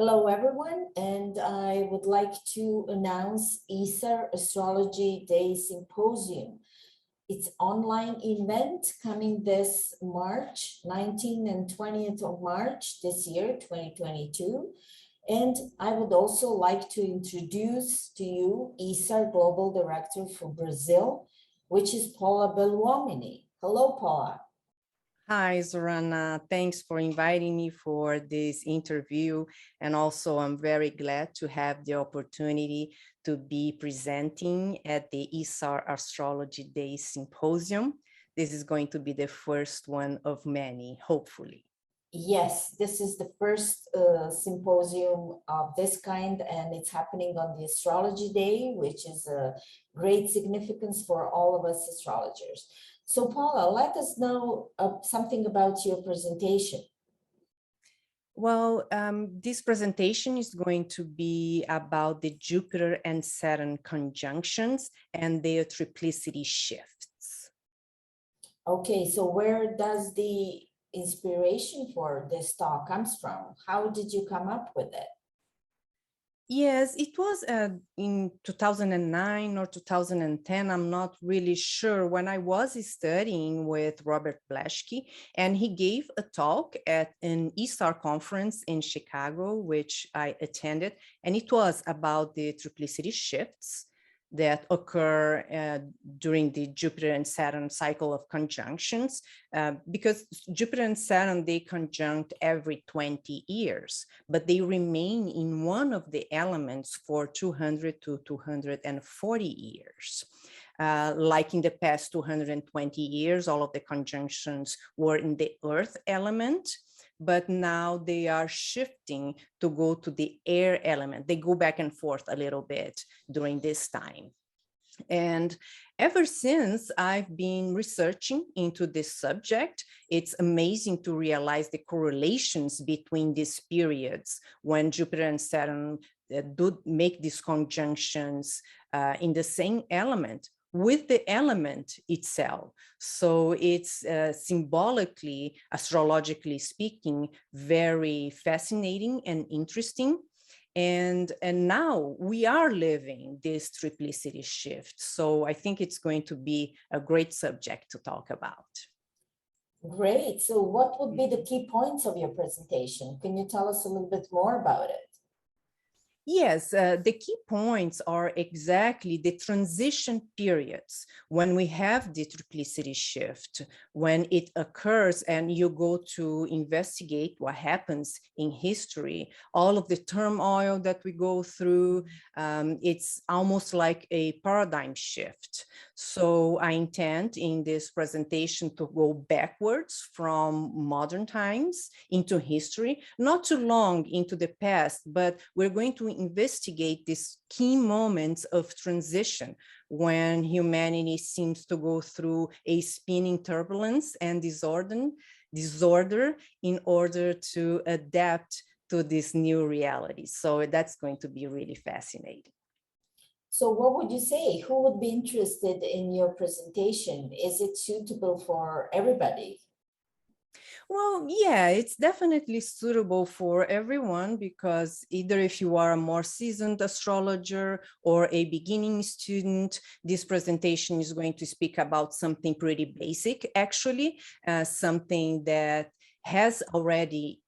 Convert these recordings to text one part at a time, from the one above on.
Hello, everyone, and I would like to announce ISAR Astrology Day Symposium. It's online event coming this March, 19th and 20th of March this year, 2022. And I would also like to introduce to you ISAR Global Director for Brazil, which is Paula Belluomini. Hello, Paula. Hi, Zorana. Thanks for inviting me for this interview. And also, I'm very glad to have the opportunity to be presenting at the ISAR Astrology Day Symposium. This is going to be the first one of many, hopefully. Yes, this is the first symposium of this kind, and it's happening on the Astrology Day, which is a great significance for all of us astrologers. So Paula, let us know something about your presentation. Well, this presentation is going to be about the Jupiter and Saturn conjunctions and their triplicity shifts. Okay, so where does the inspiration for this talk comes from? How did you come up with it? Yes, it was in 2009 or 2010. I'm not really sure, when I was studying with Robert Blaschke, and he gave a talk at an ISAR conference in Chicago, which I attended, and it was about the triplicity shifts that occur during the Jupiter and Saturn cycle of conjunctions, because Jupiter and Saturn, they conjunct every 20 years, but they remain in one of the elements for 200 to 240 years. Like in the past 220 years, all of the conjunctions were in the earth element, but now they are shifting to go to the air element. They go back and forth a little bit during this time. And ever since, I've been researching into this subject. It's amazing to realize the correlations between these periods when Jupiter and Saturn do make these conjunctions in the same element with the element itself. So it's symbolically, astrologically speaking, very fascinating and interesting. And now we are living this triplicity shift. So I think it's going to be a great subject to talk about. Great. So what would be the key points of your presentation? Can you tell us a little bit more about it? Yes, the key points are exactly the transition periods when we have the triplicity shift, when it occurs and you go to investigate what happens in history, all of the turmoil that we go through, it's almost like a paradigm shift. So I intend in this presentation to go backwards from modern times into history, not too long into the past, but we're going to investigate these key moments of transition when humanity seems to go through a spinning turbulence and disorder in order to adapt to this new reality. So that's going to be really fascinating. So what would you say? Who would be interested in your presentation? Is it suitable for everybody? Well, yeah, it's definitely suitable for everyone, because either if you are a more seasoned astrologer or a beginning student, this presentation is going to speak about something pretty basic, actually, something that has already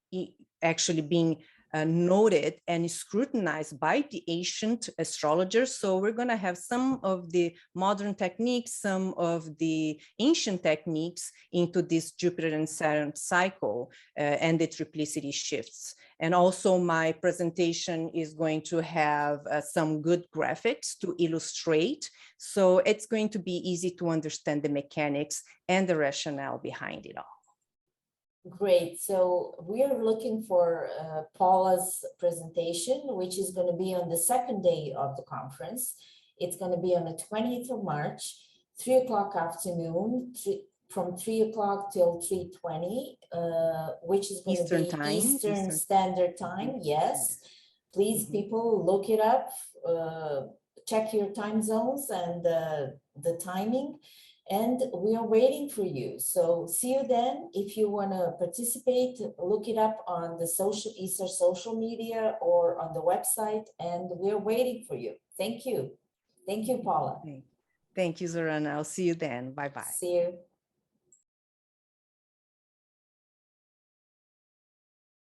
actually been noted and scrutinized by the ancient astrologers. So we're going to have some of the modern techniques, some of the ancient techniques into this Jupiter and Saturn cycle and the triplicity shifts. And also my presentation is going to have some good graphics to illustrate. So it's going to be easy to understand the mechanics and the rationale behind it all. Great. So we're looking for Paula's presentation, which is going to be on the second day of the conference. It's going to be on the 20th of March, 3 o'clock afternoon, from 3 o'clock till 3:20, which is going Eastern to be time. Eastern Standard Time. Yes. Please, people, look it up, check your time zones and the timing. and we are waiting for you. So see you then. If you want to participate, look it up on the ISAR social media or on the website, and we're waiting for you. Thank you. Thank you, Paula. Thank you, Zorana. I'll see you then. Bye-bye. See you.